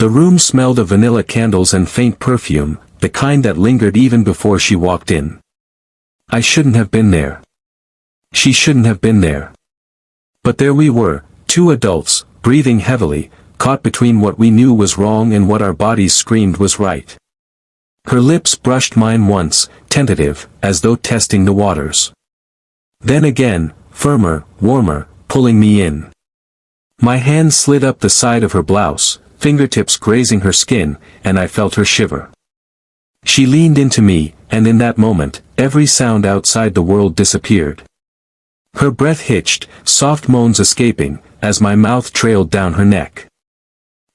The room smelled of vanilla candles and faint perfume, the kind that lingered even before she walked in. I shouldn't have been there. She shouldn't have been there. But there we were, two adults, breathing heavily, caught between what we knew was wrong and what our bodies screamed was right. Her lips brushed mine once, tentative, as though testing the waters. Then again, firmer, warmer, pulling me in. My hand slid up the side of her blouse, fingertips grazing her skin, and I felt her shiver. She leaned into me, and in that moment, every sound outside the world disappeared. Her breath hitched, soft moans escaping, as my mouth trailed down her neck.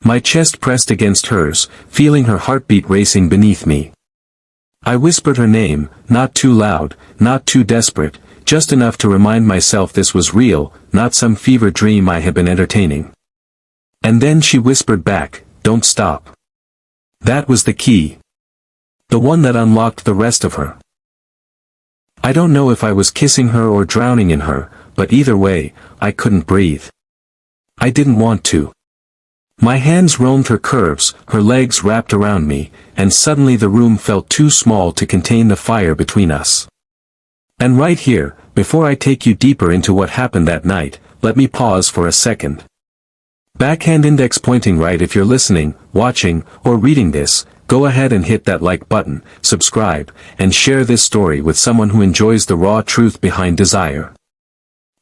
My chest pressed against hers, feeling her heartbeat racing beneath me. I whispered her name, not too loud, not too desperate, just enough to remind myself this was real, not some fever dream I had been entertaining. And then she whispered back, "Don't stop." That was the key. The one that unlocked the rest of her. I don't know if I was kissing her or drowning in her, but either way, I couldn't breathe. I didn't want to. My hands roamed her curves, her legs wrapped around me, and suddenly the room felt too small to contain the fire between us. And right here, before I take you deeper into what happened that night, let me pause for a second. Backhand index pointing right. If you're listening, watching, or reading this, go ahead and hit that like button, subscribe, and share this story with someone who enjoys the raw truth behind desire.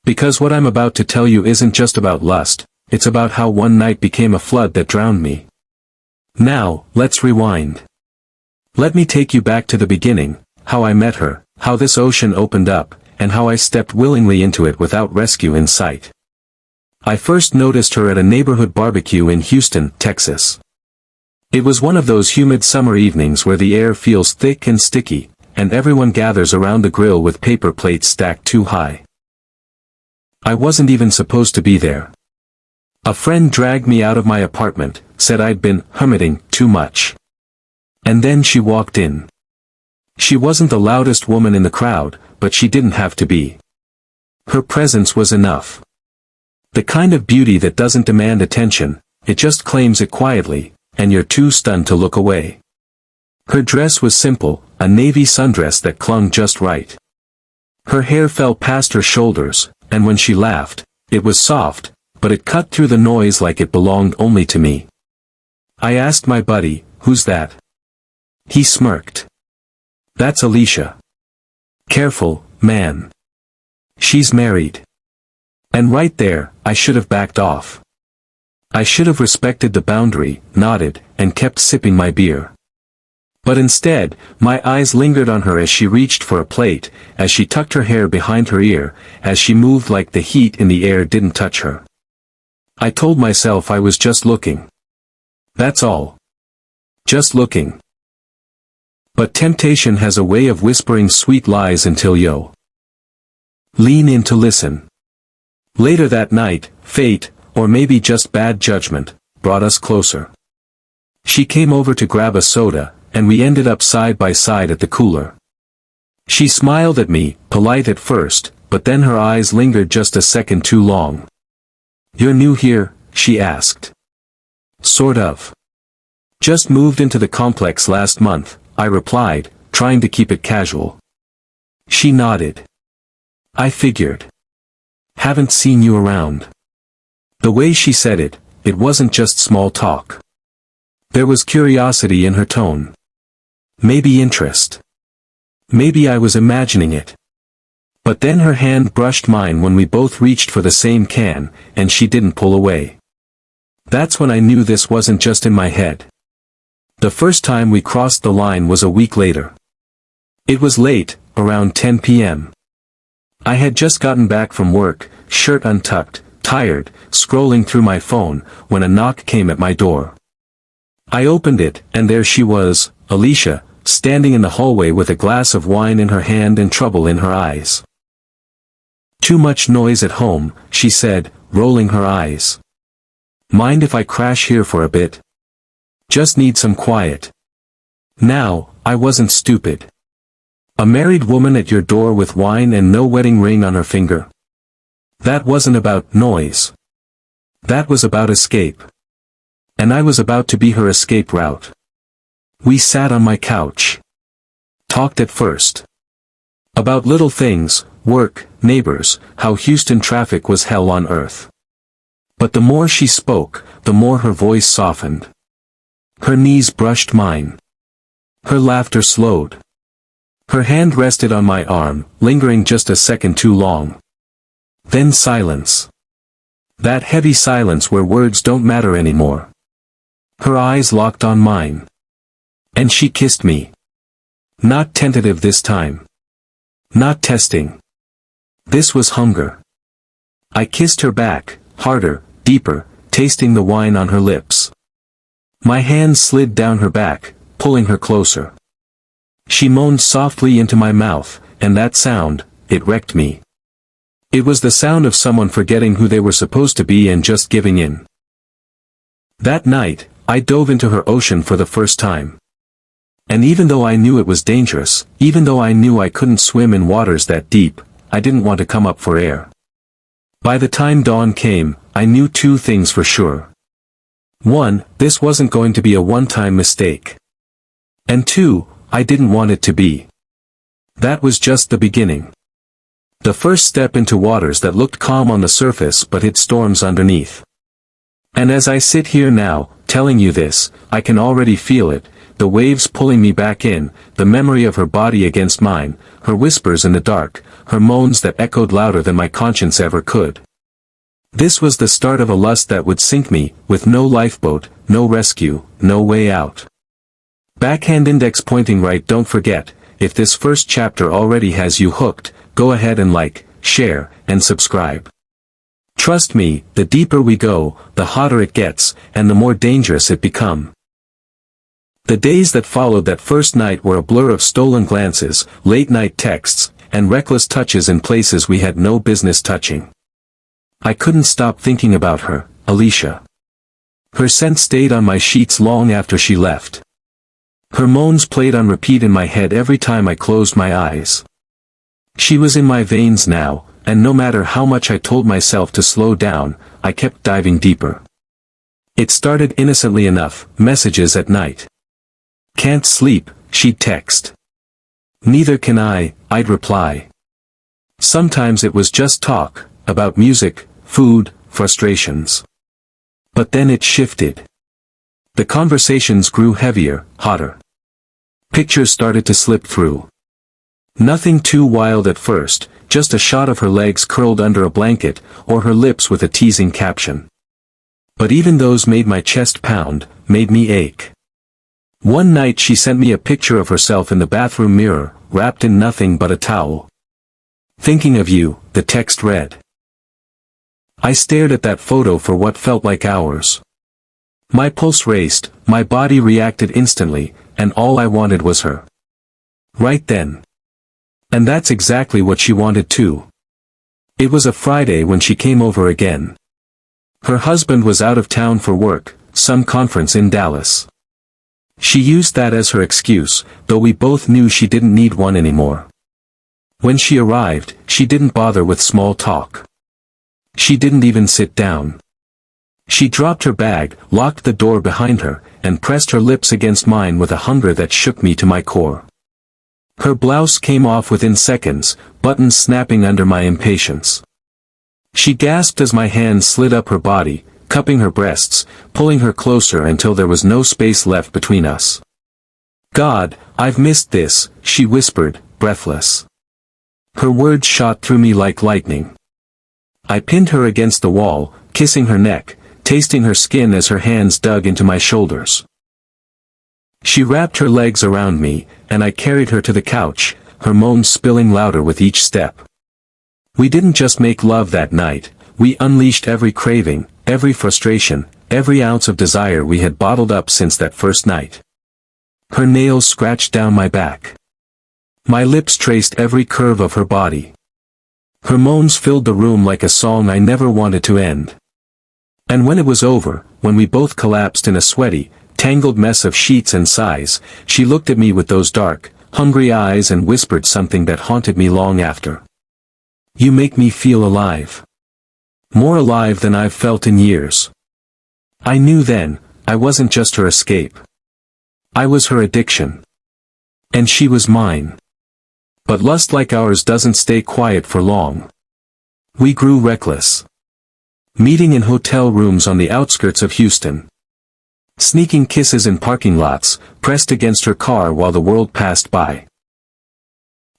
Because what I'm about to tell you isn't just about lust, it's about how one night became a flood that drowned me. Now, let's rewind. Let me take you back to the beginning, how I met her, how this ocean opened up, and how I stepped willingly into it without rescue in sight. I first noticed her at a neighborhood barbecue in Houston, Texas. It was one of those humid summer evenings where the air feels thick and sticky, and everyone gathers around the grill with paper plates stacked too high. I wasn't even supposed to be there. A friend dragged me out of my apartment, said I'd been hermiting too much. And then she walked in. She wasn't the loudest woman in the crowd, but she didn't have to be. Her presence was enough. The kind of beauty that doesn't demand attention, it just claims it quietly, and you're too stunned to look away. Her dress was simple, a navy sundress that clung just right. Her hair fell past her shoulders, and when she laughed, it was soft, but it cut through the noise like it belonged only to me. I asked my buddy, "Who's that?" He smirked. "That's Alicia." "Careful, man. She's married." And right there, I should have backed off. I should have respected the boundary, nodded, and kept sipping my beer. But instead, my eyes lingered on her as she reached for a plate, as she tucked her hair behind her ear, as she moved like the heat in the air didn't touch her. I told myself I was just looking. That's all. Just looking. But temptation has a way of whispering sweet lies until you lean in to listen. Later that night, fate, or maybe just bad judgment, brought us closer. She came over to grab a soda, and we ended up side by side at the cooler. She smiled at me, polite at first, but then her eyes lingered just a second too long. "You're new here?" she asked. "Sort of. Just moved into the complex last month," I replied, trying to keep it casual. She nodded. "I figured. Haven't seen you around." The way she said it, it wasn't just small talk. There was curiosity in her tone. Maybe interest. Maybe I was imagining it. But then her hand brushed mine when we both reached for the same can, and she didn't pull away. That's when I knew this wasn't just in my head. The first time we crossed the line was a week later. It was late, around 10 p.m. I had just gotten back from work, shirt untucked, tired, scrolling through my phone, when a knock came at my door. I opened it, and there she was, Alicia, standing in the hallway with a glass of wine in her hand and trouble in her eyes. "Too much noise at home," she said, rolling her eyes. "Mind if I crash here for a bit? Just need some quiet." Now, I wasn't stupid. A married woman at your door with wine and no wedding ring on her finger. That wasn't about noise. That was about escape. And I was about to be her escape route. We sat on my couch. Talked at first. About little things, work, neighbors, how Houston traffic was hell on earth. But the more she spoke, the more her voice softened. Her knees brushed mine. Her laughter slowed. Her hand rested on my arm, lingering just a second too long. Then silence. That heavy silence where words don't matter anymore. Her eyes locked on mine. And she kissed me. Not tentative this time. Not testing. This was hunger. I kissed her back, harder, deeper, tasting the wine on her lips. My hands slid down her back, pulling her closer. She moaned softly into my mouth, and that sound, it wrecked me. It was the sound of someone forgetting who they were supposed to be and just giving in. That night, I dove into her ocean for the first time. And even though I knew it was dangerous, even though I knew I couldn't swim in waters that deep, I didn't want to come up for air. By the time dawn came, I knew two things for sure. One, this wasn't going to be a one-time mistake. And two, I didn't want it to be. That was just the beginning. The first step into waters that looked calm on the surface but hid storms underneath. And as I sit here now, telling you this, I can already feel it, the waves pulling me back in, the memory of her body against mine, her whispers in the dark, her moans that echoed louder than my conscience ever could. This was the start of a lust that would sink me, with no lifeboat, no rescue, no way out. Backhand index pointing right. Don't forget, if this first chapter already has you hooked, go ahead and like, share, and subscribe. Trust me, the deeper we go, the hotter it gets, and the more dangerous it becomes. The days that followed that first night were a blur of stolen glances, late-night texts, and reckless touches in places we had no business touching. I couldn't stop thinking about her, Alicia. Her scent stayed on my sheets long after she left. Her moans played on repeat in my head every time I closed my eyes. She was in my veins now, and no matter how much I told myself to slow down, I kept diving deeper. It started innocently enough, messages at night. "Can't sleep," she'd text. "Neither can I'd reply. Sometimes it was just talk, about music, food, frustrations. But then it shifted. The conversations grew heavier, hotter. Pictures started to slip through. Nothing too wild at first, just a shot of her legs curled under a blanket, or her lips with a teasing caption. But even those made my chest pound, made me ache. One night she sent me a picture of herself in the bathroom mirror, wrapped in nothing but a towel. "Thinking of you," the text read. I stared at that photo for what felt like hours. My pulse raced, my body reacted instantly, and all I wanted was her. Right then. And that's exactly what she wanted too. It was a Friday when she came over again. Her husband was out of town for work, some conference in Dallas. She used that as her excuse, though we both knew she didn't need one anymore. When she arrived, she didn't bother with small talk. She didn't even sit down. She dropped her bag, locked the door behind her, and pressed her lips against mine with a hunger that shook me to my core. Her blouse came off within seconds, buttons snapping under my impatience. She gasped as my hands slid up her body, cupping her breasts, pulling her closer until there was no space left between us. "God, I've missed this," she whispered, breathless. Her words shot through me like lightning. I pinned her against the wall, kissing her neck, tasting her skin as her hands dug into my shoulders. She wrapped her legs around me, and I carried her to the couch, her moans spilling louder with each step. We didn't just make love that night, we unleashed every craving, every frustration, every ounce of desire we had bottled up since that first night. Her nails scratched down my back. My lips traced every curve of her body. Her moans filled the room like a song I never wanted to end. And when it was over, when we both collapsed in a sweaty, tangled mess of sheets and sighs, she looked at me with those dark, hungry eyes and whispered something that haunted me long after. "You make me feel alive. More alive than I've felt in years." I knew then, I wasn't just her escape. I was her addiction. And she was mine. But lust like ours doesn't stay quiet for long. We grew reckless. Meeting in hotel rooms on the outskirts of Houston. Sneaking kisses in parking lots, pressed against her car while the world passed by.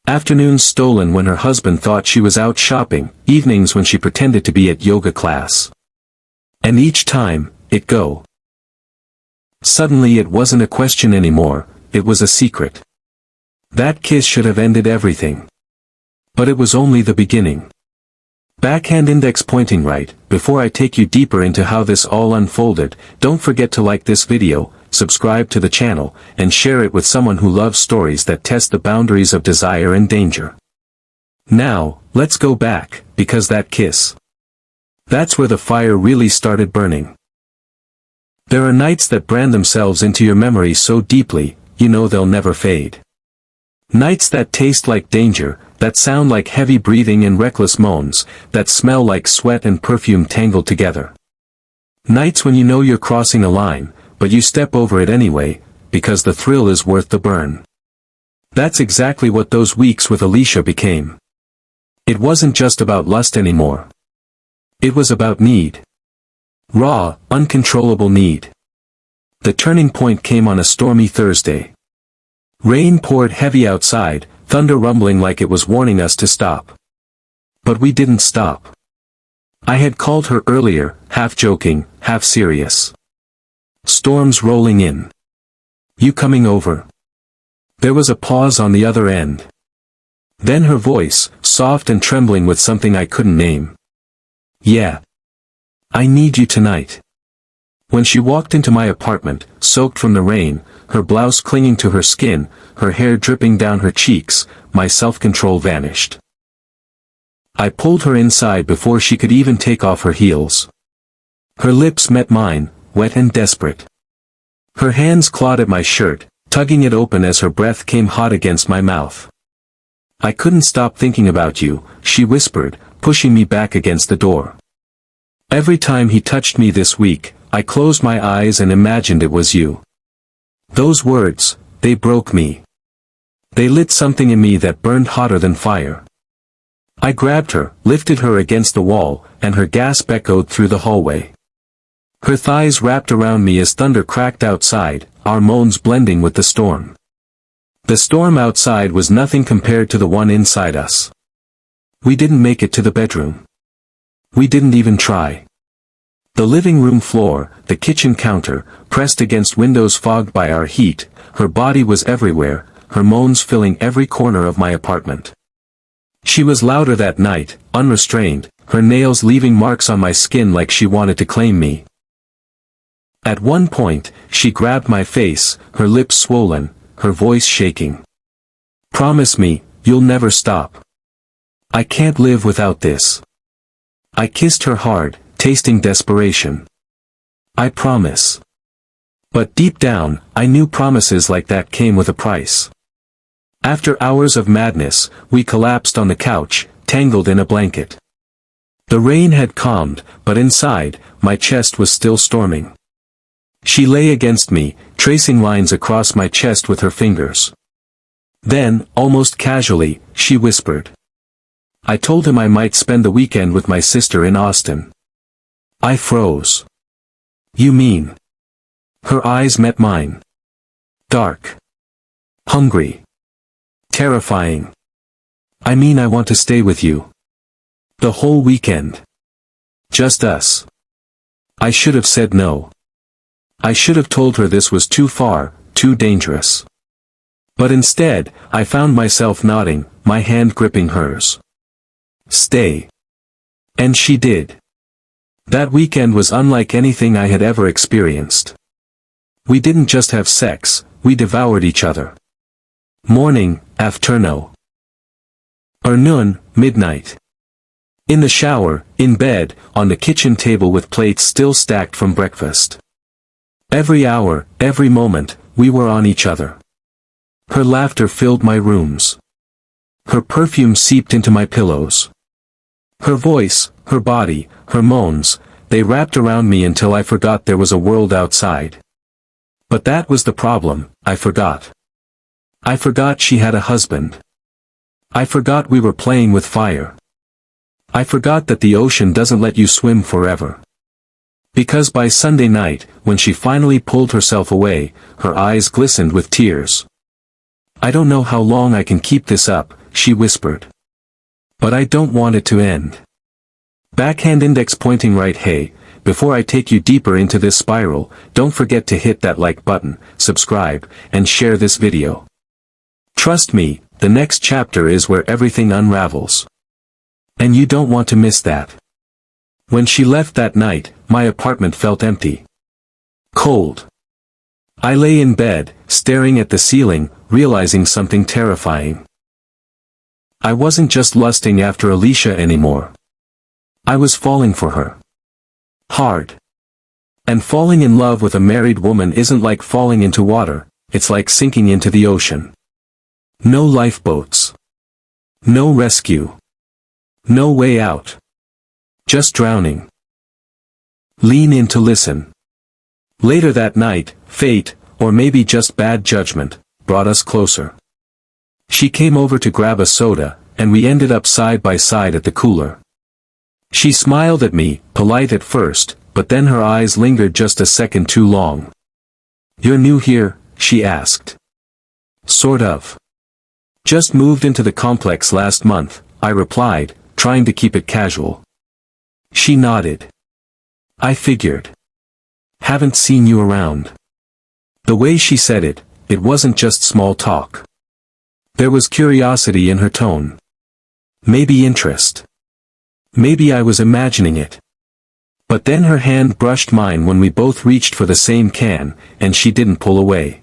Afternoons stolen when her husband thought she was out shopping, evenings when she pretended to be at yoga class. And each time, it go. Suddenly it wasn't a question anymore, it was a secret. That kiss should have ended everything. But it was only the beginning. Backhand index pointing right. Before I take you deeper into how this all unfolded, don't forget to like this video, subscribe to the channel, and share it with someone who loves stories that test the boundaries of desire and danger. Now, let's go back, because that kiss. That's where the fire really started burning. There are nights that brand themselves into your memory so deeply, you know they'll never fade. Nights that taste like danger, that sound like heavy breathing and reckless moans, that smell like sweat and perfume tangled together. Nights when you know you're crossing a line, but you step over it anyway, because the thrill is worth the burn. That's exactly what those weeks with Alicia became. It wasn't just about lust anymore. It was about need. Raw, uncontrollable need. The turning point came on a stormy Thursday. Rain poured heavy outside, thunder rumbling like it was warning us to stop. But we didn't stop. I had called her earlier, half joking, half serious. Storms rolling in. You coming over? There was a pause on the other end. Then her voice, soft and trembling with something I couldn't name. Yeah. I need you tonight. When she walked into my apartment, soaked from the rain, her blouse clinging to her skin, her hair dripping down her cheeks, my self-control vanished. I pulled her inside before she could even take off her heels. Her lips met mine, wet and desperate. Her hands clawed at my shirt, tugging it open as her breath came hot against my mouth. I couldn't stop thinking about you, she whispered, pushing me back against the door. Every time he touched me this week, I closed my eyes and imagined it was you. Those words, they broke me. They lit something in me that burned hotter than fire. I grabbed her, lifted her against the wall, and her gasp echoed through the hallway. Her thighs wrapped around me as thunder cracked outside, our moans blending with the storm. The storm outside was nothing compared to the one inside us. We didn't make it to the bedroom. We didn't even try. The living room floor, the kitchen counter, pressed against windows fogged by our heat, her body was everywhere, her moans filling every corner of my apartment. She was louder that night, unrestrained, her nails leaving marks on my skin like she wanted to claim me. At one point, she grabbed my face, her lips swollen, her voice shaking. Promise me, you'll never stop. I can't live without this. I kissed her hard, tasting desperation. I promise. But deep down, I knew promises like that came with a price. After hours of madness, we collapsed on the couch, tangled in a blanket. The rain had calmed, but inside, my chest was still storming. She lay against me, tracing lines across my chest with her fingers. Then, almost casually, she whispered. I told him I might spend the weekend with my sister in Austin. I froze. You mean? Her eyes met mine. Dark. Hungry. Terrifying. I mean, I want to stay with you. The whole weekend. Just us. I should have said no. I should have told her this was too far, too dangerous. But instead, I found myself nodding, my hand gripping hers. Stay. And she did. That weekend was unlike anything I had ever experienced. We didn't just have sex, we devoured each other. Morning, afternoon. Noon, midnight. In the shower, in bed, on the kitchen table with plates still stacked from breakfast. Every hour, every moment, we were on each other. Her laughter filled my rooms. Her perfume seeped into my pillows. Her voice, her body, her moans, they wrapped around me until I forgot there was a world outside. But that was the problem, I forgot. I forgot she had a husband. I forgot we were playing with fire. I forgot that the ocean doesn't let you swim forever. Because by Sunday night, when she finally pulled herself away, her eyes glistened with tears. "I don't know how long I can keep this up," she whispered. "But I don't want it to end." Backhand index pointing right. Hey, before I take you deeper into this spiral, don't forget to hit that like button, subscribe, and share this video. Trust me, the next chapter is where everything unravels. And you don't want to miss that. When she left that night, my apartment felt empty. Cold. I lay in bed, staring at the ceiling, realizing something terrifying. I wasn't just lusting after Alicia anymore. I was falling for her. Hard. And falling in love with a married woman isn't like falling into water, it's like sinking into the ocean. No lifeboats. No rescue. No way out. Just drowning. Lean in to listen. Later that night, fate, or maybe just bad judgment, brought us closer. She came over to grab a soda, and we ended up side by side at the cooler. She smiled at me, polite at first, but then her eyes lingered just a second too long. "You're new here?" she asked. "Sort of. Just moved into the complex last month," I replied, trying to keep it casual. She nodded. "I figured. Haven't seen you around." The way she said it, it wasn't just small talk. There was curiosity in her tone. Maybe interest. Maybe I was imagining it. But then her hand brushed mine when we both reached for the same can, and she didn't pull away.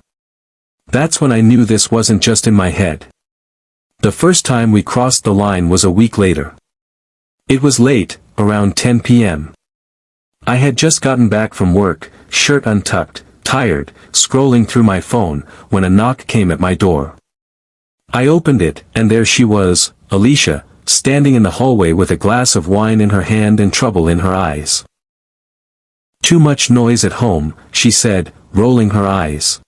That's when I knew this wasn't just in my head. The first time we crossed the line was a week later. It was late, around 10 p.m. I had just gotten back from work, shirt untucked, tired, scrolling through my phone, when a knock came at my door. I opened it, and there she was, Alicia, standing in the hallway with a glass of wine in her hand and trouble in her eyes. "Too much noise at home," she said, rolling her eyes.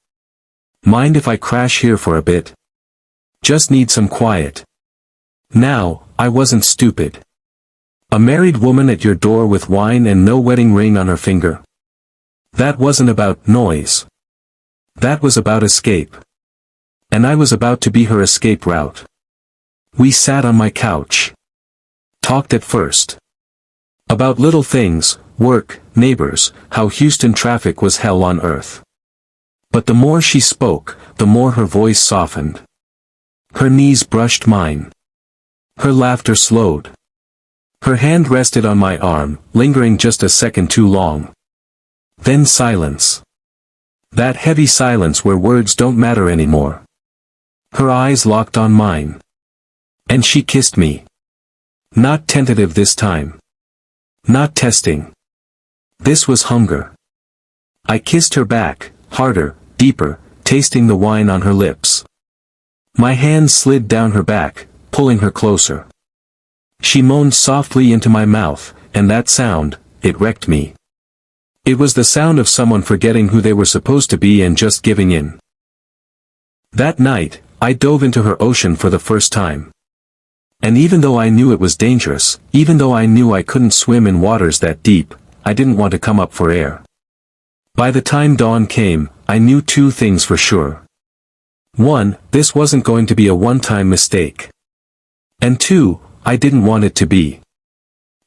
"Mind if I crash here for a bit? Just need some quiet." Now, I wasn't stupid. A married woman at your door with wine and no wedding ring on her finger? That wasn't about noise. That was about escape. And I was about to be her escape route. We sat on my couch. Talked at first. About little things, work, neighbors, how Houston traffic was hell on earth. But the more she spoke, the more her voice softened. Her knees brushed mine. Her laughter slowed. Her hand rested on my arm, lingering just a second too long. Then silence. That heavy silence where words don't matter anymore. Her eyes locked on mine. And she kissed me. Not tentative this time. Not testing. This was hunger. I kissed her back, harder, deeper, tasting the wine on her lips. My hands slid down her back, pulling her closer. She moaned softly into my mouth, and that sound, it wrecked me. It was the sound of someone forgetting who they were supposed to be and just giving in. That night, I dove into her ocean for the first time. And even though I knew it was dangerous, even though I knew I couldn't swim in waters that deep, I didn't want to come up for air. By the time dawn came, I knew two things for sure. One, this wasn't going to be a one-time mistake. And two, I didn't want it to be.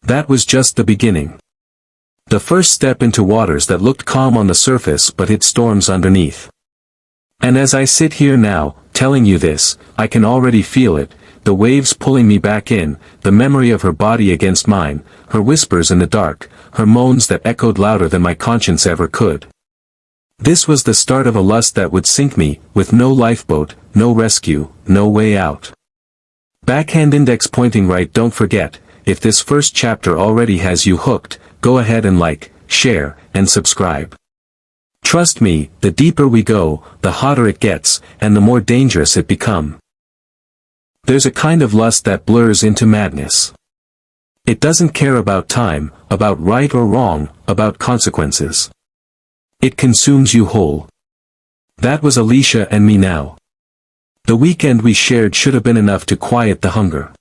That was just the beginning. The first step into waters that looked calm on the surface but hid storms underneath. And as I sit here now, telling you this, I can already feel it, the waves pulling me back in, the memory of her body against mine, her whispers in the dark, her moans that echoed louder than my conscience ever could. This was the start of a lust that would sink me, with no lifeboat, no rescue, no way out. Backhand index pointing right. Don't forget, if this first chapter already has you hooked, go ahead and like, share, and subscribe. Trust me, the deeper we go, the hotter it gets, and the more dangerous it becomes. There's a kind of lust that blurs into madness. It doesn't care about time, about right or wrong, about consequences. It consumes you whole. That was Alicia and me now. The weekend we shared should have been enough to quiet the hunger.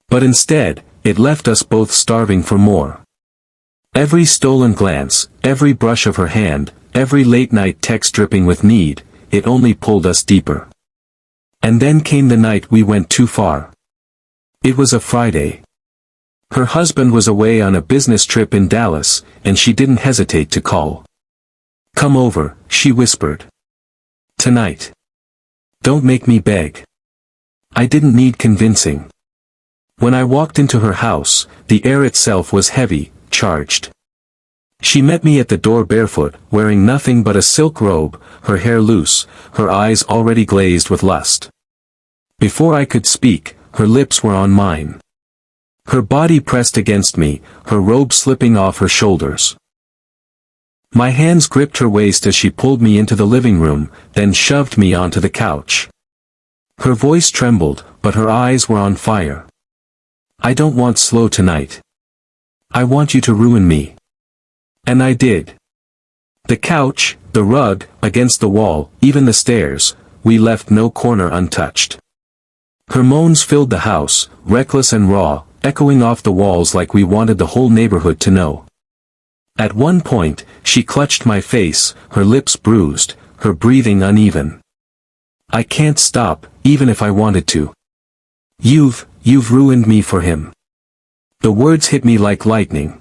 But instead, it left us both starving for more. Every stolen glance, every brush of her hand, every late-night text dripping with need, it only pulled us deeper. And then came the night we went too far. It was a Friday. Her husband was away on a business trip in Dallas, and she didn't hesitate to call. "Come over," she whispered. "Tonight. Don't make me beg." I didn't need convincing. When I walked into her house, the air itself was heavy, charged. She met me at the door barefoot, wearing nothing but a silk robe, her hair loose, her eyes already glazed with lust. Before I could speak, her lips were on mine. Her body pressed against me, her robe slipping off her shoulders. My hands gripped her waist as she pulled me into the living room, then shoved me onto the couch. Her voice trembled, but her eyes were on fire. "I don't want slow tonight. I want you to ruin me." And I did. The couch, the rug, against the wall, even the stairs, we left no corner untouched. Her moans filled the house, reckless and raw, echoing off the walls like we wanted the whole neighborhood to know. At one point, she clutched my face, her lips bruised, her breathing uneven. "I can't stop, even if I wanted to. You've ruined me for him." The words hit me like lightning.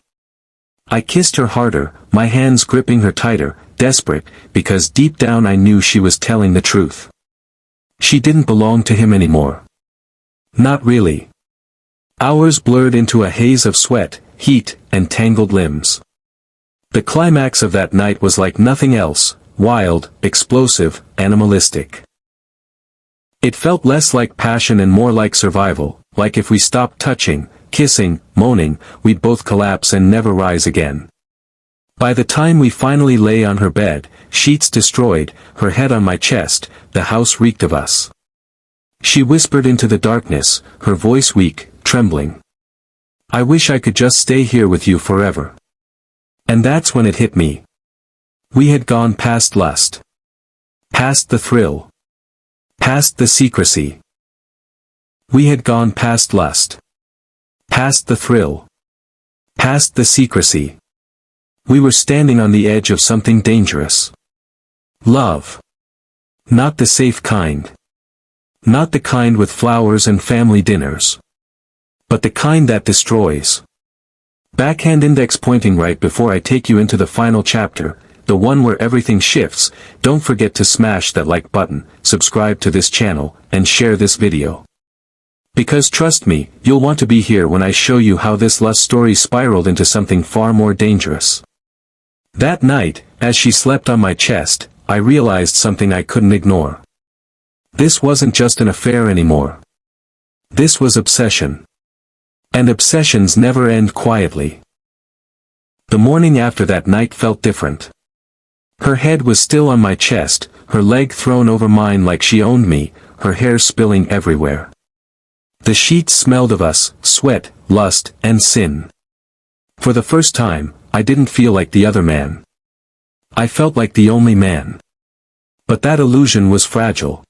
I kissed her harder, my hands gripping her tighter, desperate, because deep down I knew she was telling the truth. She didn't belong to him anymore. Not really. Hours blurred into a haze of sweat, heat, and tangled limbs. The climax of that night was like nothing else, wild, explosive, animalistic. It felt less like passion and more like survival, like if we stopped touching, kissing, moaning, we'd both collapse and never rise again. By the time we finally lay on her bed, sheets destroyed, her head on my chest, the house reeked of us. She whispered into the darkness, her voice weak, trembling. "I wish I could just stay here with you forever." And that's when it hit me. We had gone past lust. Past the thrill. Past the secrecy. We had gone past lust. Past the thrill. Past the secrecy. We were standing on the edge of something dangerous. Love. Not the safe kind. Not the kind with flowers and family dinners. But the kind that destroys. Backhand index pointing right before I take you into the final chapter, the one where everything shifts. Don't forget to smash that like button, subscribe to this channel, and share this video. Because trust me, you'll want to be here when I show you how this lust story spiraled into something far more dangerous. That night, as she slept on my chest, I realized something I couldn't ignore. This wasn't just an affair anymore. This was obsession. And obsessions never end quietly. The morning after that night felt different. Her head was still on my chest, her leg thrown over mine like she owned me, her hair spilling everywhere. The sheets smelled of us, sweat, lust, and sin. For the first time, I didn't feel like the other man. I felt like the only man. But that illusion was fragile.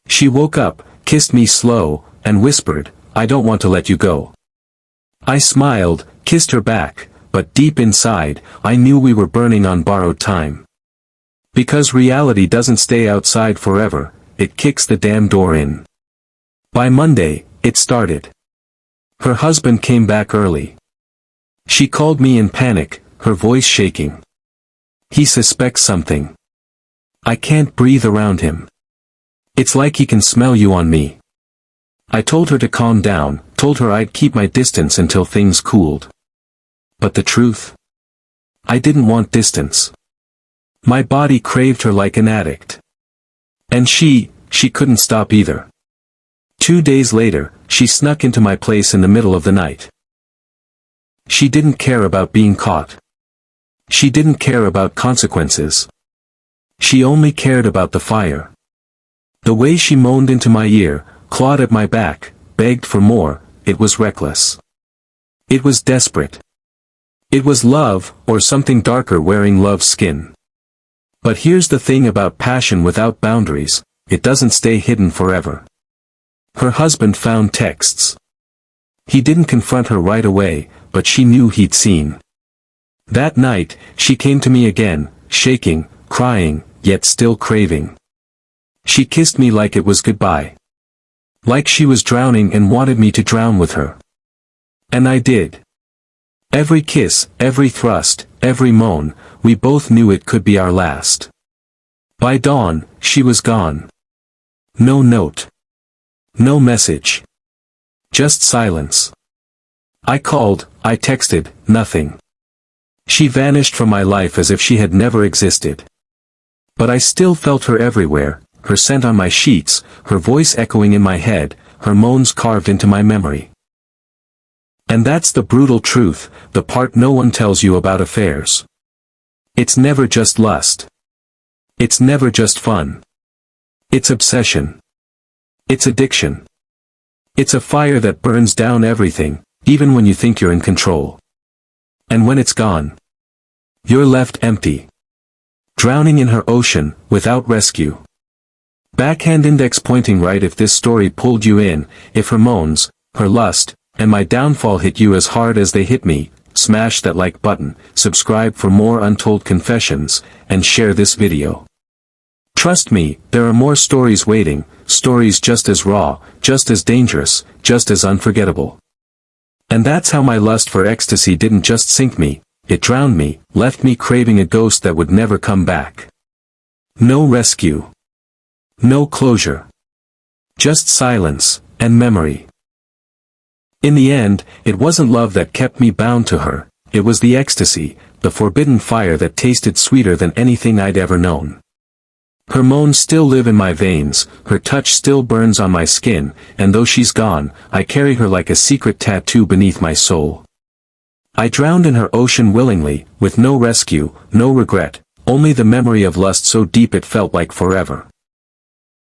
She woke up, kissed me slow, and whispered, "I don't want to let you go." I smiled, kissed her back, but deep inside, I knew we were burning on borrowed time. Because reality doesn't stay outside forever, it kicks the damn door in. By Monday, it started. Her husband came back early. She called me in panic, her voice shaking. "He suspects something. I can't breathe around him. It's like he can smell you on me." I told her to calm down, told her I'd keep my distance until things cooled. But the truth? I didn't want distance. My body craved her like an addict. And she couldn't stop either. 2 days later, she snuck into my place in the middle of the night. She didn't care about being caught. She didn't care about consequences. She only cared about the fire. The way she moaned into my ear, clawed at my back, begged for more, it was reckless. It was desperate. It was love, or something darker wearing love's skin. But here's the thing about passion without boundaries, it doesn't stay hidden forever. Her husband found texts. He didn't confront her right away, but she knew he'd seen. That night, she came to me again, shaking, crying, yet still craving. She kissed me like it was goodbye. Like she was drowning and wanted me to drown with her. And I did. Every kiss, every thrust, every moan, we both knew it could be our last. By dawn, she was gone. No note. No message. Just silence. I called, I texted, nothing. She vanished from my life as if she had never existed. But I still felt her everywhere, her scent on my sheets, her voice echoing in my head, her moans carved into my memory. And that's the brutal truth, the part no one tells you about affairs. It's never just lust. It's never just fun. It's obsession. It's addiction. It's a fire that burns down everything, even when you think you're in control. And when it's gone, you're left empty. Drowning in her ocean, without rescue. Backhand index pointing right if this story pulled you in, if her moans, her lust, and my downfall hit you as hard as they hit me, smash that like button, subscribe for more untold confessions, and share this video. Trust me, there are more stories waiting, stories just as raw, just as dangerous, just as unforgettable. And that's how my lust for ecstasy didn't just sink me, it drowned me, left me craving a ghost that would never come back. No rescue. No closure. Just silence, and memory. In the end, it wasn't love that kept me bound to her, it was the ecstasy, the forbidden fire that tasted sweeter than anything I'd ever known. Her moans still live in my veins, her touch still burns on my skin, and though she's gone, I carry her like a secret tattoo beneath my soul. I drowned in her ocean willingly, with no rescue, no regret, only the memory of lust so deep it felt like forever.